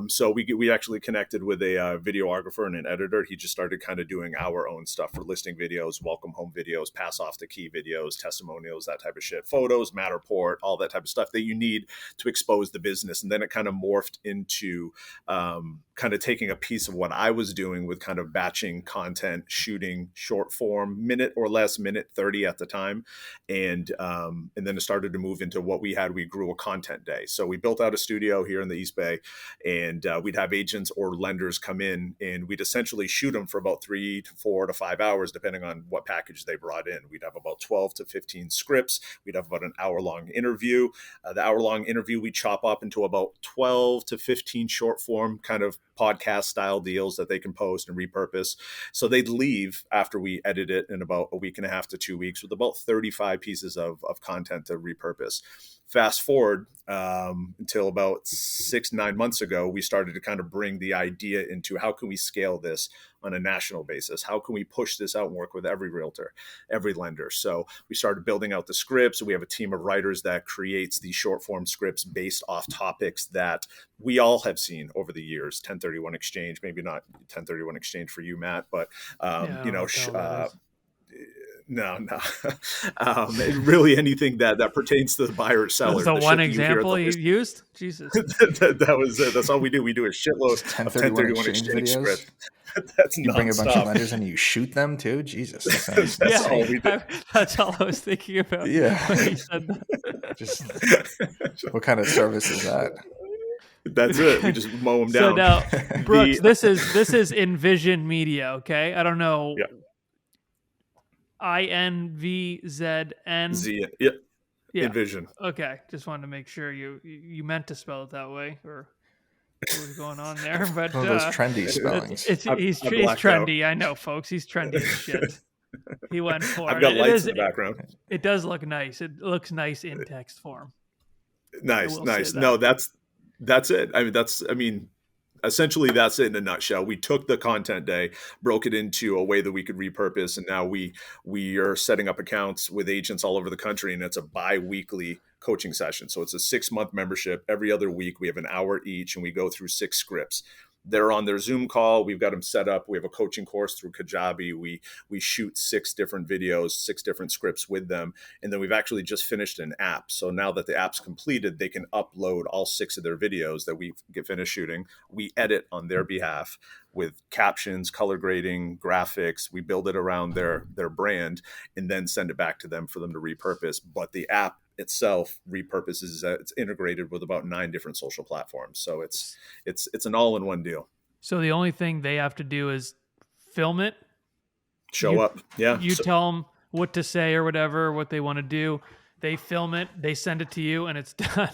D: So we actually connected with a videographer and an editor. He just started kind of doing our own stuff for listing videos, welcome home videos, pass off the key videos, testimonials, that type of shit, photos, Matterport, all that type of stuff that you need to expose the business. And then it kind of morphed into kind of taking a piece of what I was doing with kind of batching content, shooting short form, minute or less, minute 30 at the time. And then it started to move into what we had. We grew a content day. So we built out a studio here in the East Bay, and we'd have agents or lenders come in, and we'd essentially shoot them for about 3 to 4 to 5 hours, depending on what package they brought in. We'd have about 12 to 15 scripts. We'd have about an hour-long interview. The hour-long interview we chop up into about 12 to 15 short form kind of podcast style deals that they can post and repurpose. So they'd leave after we edit it in about a week and a half to 2 weeks with about 35 pieces of content to repurpose. Fast forward until about 6-9 months ago, we started to kind of bring the idea into how can we scale this on a national basis? How can we push this out and work with every realtor, every lender? So we started building out the scripts. We have a team of writers that creates these short form scripts based off topics that we all have seen over the years. 1031 exchange, maybe not 1031 exchange for you, Matt, but no. Really anything that pertains to the buyer or seller.
A: That's the one example you used? Jesus.
D: That's all we do. We do a shitload of 1031 exchange script. That's
C: you bring a bunch of lenders and you shoot them too? Jesus.
D: That's all we do.
A: That's all I was thinking about.
C: Yeah.
A: When you said that.
C: Just what kind of service is that?
D: That's it. We just mow them down.
A: So now, Brooks, this is Envision Media, okay? I don't know.
D: Yeah.
A: INVZN.
D: Yeah. Envision.
A: Okay, just wanted to make sure you meant to spell it that way, or what was going on there. But
C: those trendy spellings.
A: He's trendy. I know, folks. He's trendy as shit. He went for
D: I've
A: it.
D: got lights in the background.
A: It does look nice. It looks nice in text form.
D: Nice. No, that's it. Essentially that's it in a nutshell. We took the content day, broke it into a way that we could repurpose, and now we are setting up accounts with agents all over the country, and it's a bi-weekly coaching session. So it's a 6-month membership. Every other week we have an hour each, and we go through 6 scripts. They're on their Zoom call. We've got them set up. We have a coaching course through Kajabi. We shoot 6 different videos, 6 different scripts with them. And then we've actually just finished an app. So now that the app's completed, they can upload all 6 of their videos that we get finished shooting. We edit on their behalf with captions, color grading, graphics. We build it around their brand and then send it back to them for them to repurpose. But the app itself repurposes. It's integrated with about 9 different social platforms. So it's an all-in-one deal.
A: So the only thing they have to do is film it.
D: Show up. Yeah.
A: You tell them what to say or whatever, what they want to do. They film it. They send it to you, and it's done.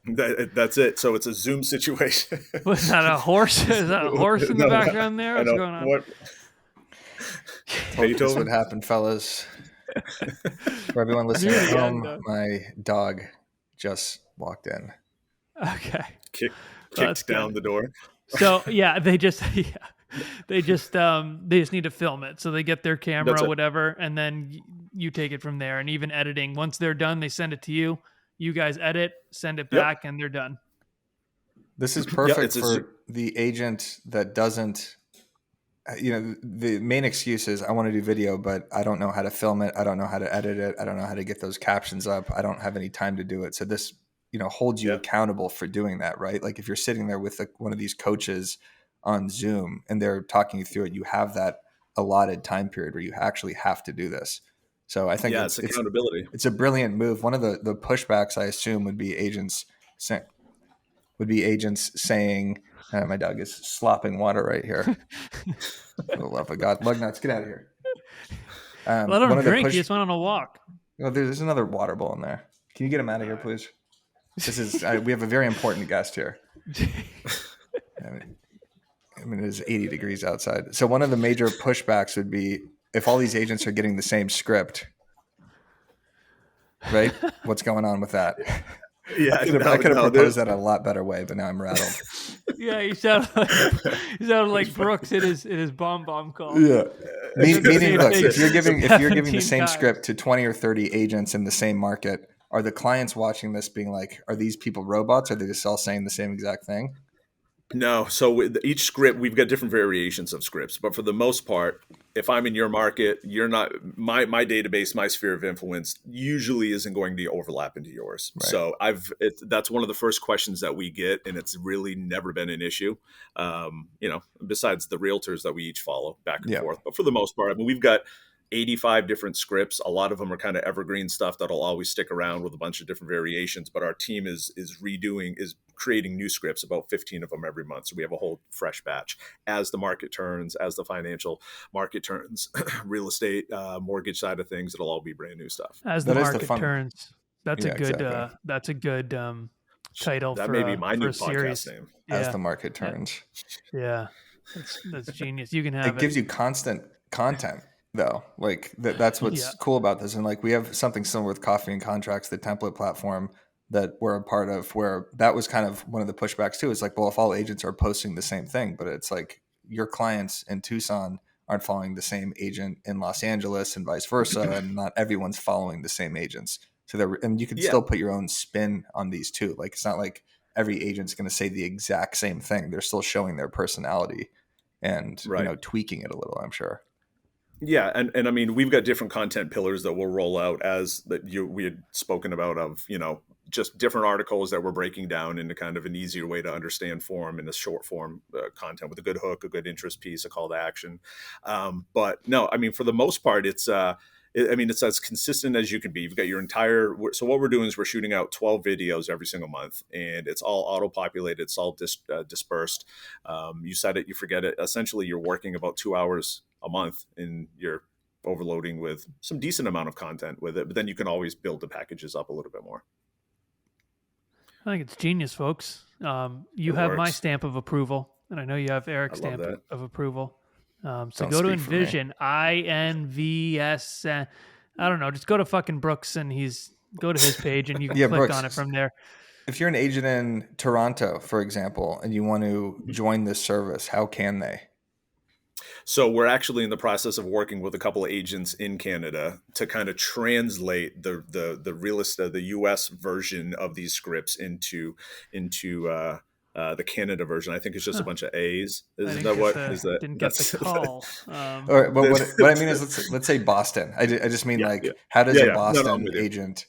D: That's it. So it's a Zoom situation.
A: Was that a horse? Is that a horse in the background there? What's going on?
C: That's what happened, fellas. For everyone listening at home, my dog just walked in.
A: Okay. That's
D: Kicked
A: good.
D: down the door.
A: So yeah, they just need to film it. So they get their camera,
D: That's it.
A: whatever, and then you take it from there. And even editing, once they're done, they send it to you. You guys edit, send it
D: Yep.
A: back, and they're done.
C: This is
D: Yeah,
C: perfect for the agent that doesn't, the main excuse is I want to do video, but I don't know how to film it. I don't know how to edit it. I don't know how to get those captions up. I don't have any time to do it. So this, holds you accountable for doing that, right? Like if you're sitting there with one of these coaches on Zoom and they're talking you through it, you have that allotted time period where you actually have to do this. So I think
D: it's accountability.
C: It's a brilliant move. One of the pushbacks I assume would be agents saying, my dog is slopping water right here. For the love of God, Lugnuts, get out of here.
A: Let him drink. He just went on a walk.
C: Well, there's another water bowl in there. Can you get him out of here, please? This is we have a very important guest here. I mean, it is 80 degrees outside. So one of the major pushbacks would be if all these agents are getting the same script, right? What's going on with that?
D: Yeah,
C: I could have proposed that a lot better way, but now I'm rattled.
A: Yeah, you sound like Brooks in his bomb call.
C: Yeah, meaning, look, if you're giving the same
A: times.
C: script to 20 or 30 agents in the same market, are the clients watching this being like, are these people robots? Are they just all saying the same exact thing?
D: No. So with each script, we've got different variations of scripts, but for the most part, if I'm in your market, you're not my database, my sphere of influence usually isn't going to overlap into yours.
C: Right.
D: So that's one of the first questions that we get, and it's really never been an issue. Besides the realtors that we each follow back and forth, but for the most part, I mean, we've got 85 different scripts. A lot of them are kind of evergreen stuff that'll always stick around with a bunch of different variations, but our team is creating new scripts, about 15 of them every month. So we have a whole fresh batch as the market turns, as the financial market turns, real estate, mortgage side of things, it'll all be brand new stuff.
A: As the market turns. That's a good title
D: that
A: for
D: may be my new
A: series.
D: Podcast name.
C: As the market turns.
A: Yeah. That's genius. You can have it.
C: It gives you constant content. Though, like that's what's cool about this. And like we have something similar with Coffee and Contracts, the template platform that we're a part of, where that was kind of one of the pushbacks too. It's like, well, if all agents are posting the same thing, but it's like your clients in Tucson aren't following the same agent in Los Angeles and vice versa, and not everyone's following the same agents. So and you can still put your own spin on these too. Like it's not like every agent's going to say the exact same thing. They're still showing their personality and tweaking it a little, I'm sure.
D: Yeah, and I mean, we've got different content pillars that we'll roll out we had spoken about of, just different articles that we're breaking down into kind of an easier way to understand form in a short form content with a good hook, a good interest piece, a call to action. But no, I mean, for the most part, it's as consistent as you can be. You've got your so what we're doing is we're shooting out 12 videos every single month, and it's all auto-populated. It's all dispersed. You said it, you forget it. Essentially, you're working about 2 hours a month and you're overloading with some decent amount of content with it, but then you can always build the packages up a little bit more.
A: I think it's genius, folks. You have my stamp of approval, and I know you have Eric's stamp of approval. So go to Envision, INVS. I don't know. Just go to fucking Brooks and go to his page and you can click Brooks, on it from there.
C: If you're an agent in Toronto, for example, and you want to join this service, how can they?
D: So we're actually in the process of working with a couple of agents in Canada to kind of translate the real estate, the US version of these scripts into the Canada version. I think it's just a bunch of A's. Is that what?
A: Didn't get the call.
C: All right, but what I mean is, let's say Boston. I just mean how does a Boston agent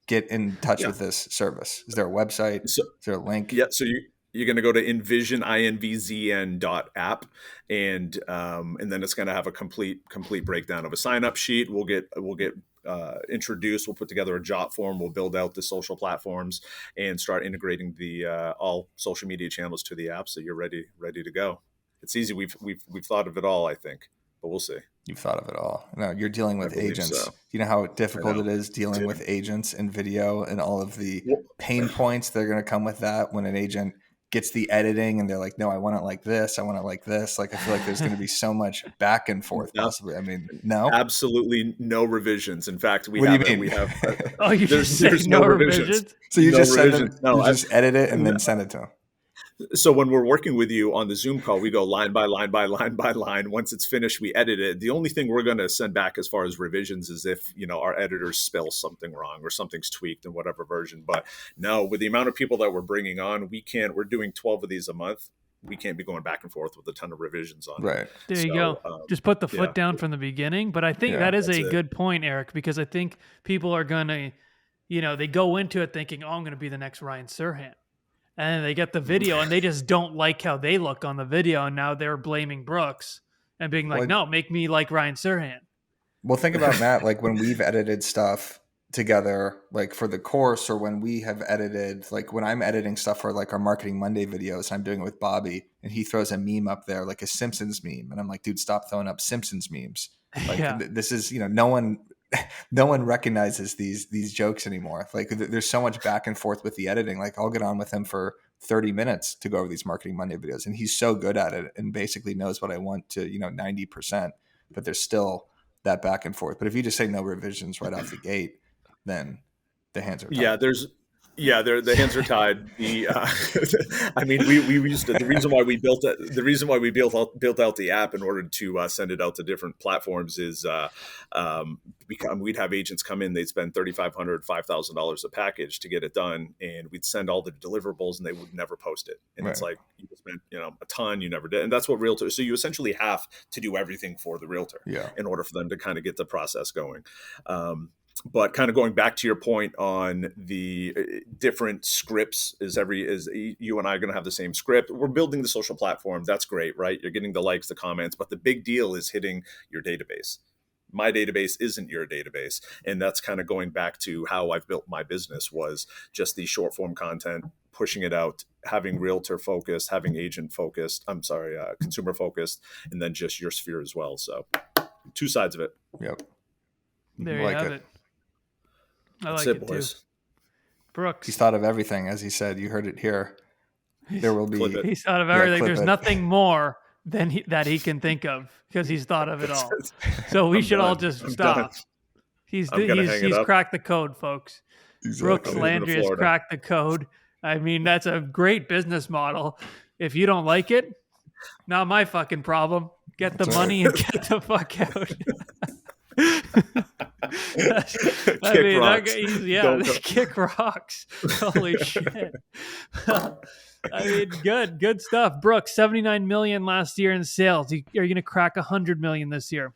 C: get in touch with this service? Is there a website? Is there a link?
D: Yeah, so you're going to go to Envision, INVZN.app, and then it's going to have a complete breakdown of a sign-up sheet. We'll get introduced. We'll put together a jot form. We'll build out the social platforms and start integrating the all social media channels to the app. So you're ready to go. It's easy. We've thought of it all, I think, but we'll see.
C: You've thought of it all. No, you're dealing with agents. So. You know how difficult it is dealing with agents and video and all of the pain points that are going to come with that when an agent gets the editing and they're like, no, I want it like this. I want it like this. Like, I feel like there's going to be so much back and forth
D: No,
C: possibly. I mean, no.
D: absolutely no revisions. In fact,
C: What do you mean?
D: we have
A: Oh, you just say
D: there's
A: no
D: no
A: revisions?
C: So you
D: No
C: just send
D: revisions.
C: them,
D: No,
C: you just edit it and then send it to them.
D: So when we're working with you on the Zoom call, we go line by line by line by line. Once it's finished, we edit it. The only thing we're going to send back as far as revisions is if, our editors spell something wrong or something's tweaked in whatever version. But no, with the amount of people that we're bringing on, we're doing 12 of these a month. We can't be going back and forth with a ton of revisions on it.
C: Right.
A: There you go. Just put the foot down from the beginning. But I think that is a good point, Eric, because I think people are going to, they go into it thinking, oh, I'm going to be the next Ryan Serhant. And they get the video and they just don't like how they look on the video. And now they're blaming Brooks and being like, no, make me like Ryan Serhant.
C: Well, think about Matt, like when we've edited stuff together, like for the course, or when we have edited, like when I'm editing stuff for like our Marketing Monday videos, I'm doing it with Bobby and he throws a meme up there, like a Simpsons meme. And I'm like, dude, stop throwing up Simpsons memes. Like this is, no one recognizes these jokes anymore. Like there's so much back and forth with the editing. Like I'll get on with him for 30 minutes to go over these Marketing Monday videos. And he's so good at it and basically knows what I want to, 90%, but there's still that back and forth. But if you just say no revisions right off the gate, then the hands are tied.
D: The hands are tied. I mean, we used to, the reason why we built out the app in order to send it out to different platforms is we'd have agents come in, they'd spend $3,500, $5,000 a package to get it done, and we'd send all the deliverables, and they would never post it. And It's like you spent a ton, you never did, and that's what Realtor. So you essentially have to do everything for the Realtor in order for them to kind of get the process going. But kind of going back to your point on the different scripts, is you and I are going to have the same script. We're building the social platform. That's great, right? You're getting the likes, the comments, but the big deal is hitting your database. My database isn't your database. And that's kind of going back to how I've built my business, was just the short form content, pushing it out, having Realtor focused, having agent focused, consumer focused, and then just your sphere as well. So 2 sides of it.
C: Yep.
A: There you have it. I like it boys. Too. Brooks.
C: He's thought of everything, as he said. You heard it here. There will be.
A: He's thought of everything. There's nothing more than that he can think of, because he's thought of it all. So we should all just stop. He's cracked the code, folks. Exactly. Brooks Landry has cracked the code. I mean, that's a great business model. If you don't like it, not my fucking problem. Get the money and get the fuck out. Kick rocks. Holy shit. I mean, good stuff. Brooks, 79 million last year in sales. Are you going to crack 100 million this year?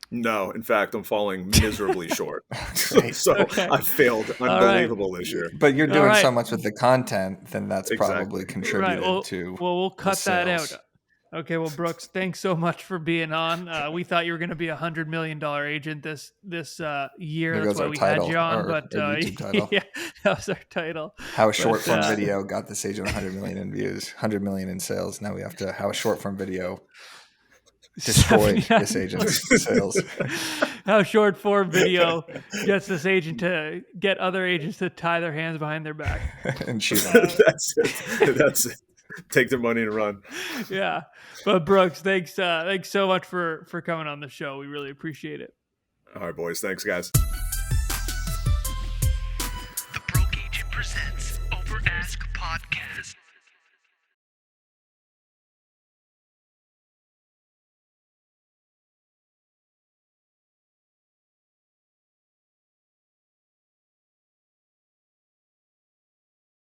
D: No, in fact, I'm falling miserably short. So I failed unbelievable this year.
C: But you're doing so much with the content, then that's probably contributed to.
A: Well, we'll cut that out. Okay, well, Brooks, thanks so much for being on. We thought you were going to be $100 million agent this year. That's why we had you on. But that was our title.
C: How a short form video got this agent 100 million in views, 100 million in sales. Now we have to how a short form video destroyed this agent's sales.
A: How short form video gets this agent to get other agents to tie their hands behind their back
C: and shoot them.
D: That's it. Take their money and run.
A: Yeah. But Brooks, thanks so much for coming on the show. We really appreciate it.
D: All right, boys. Thanks, guys.
B: The Broke Agent presents Over Ask Podcast.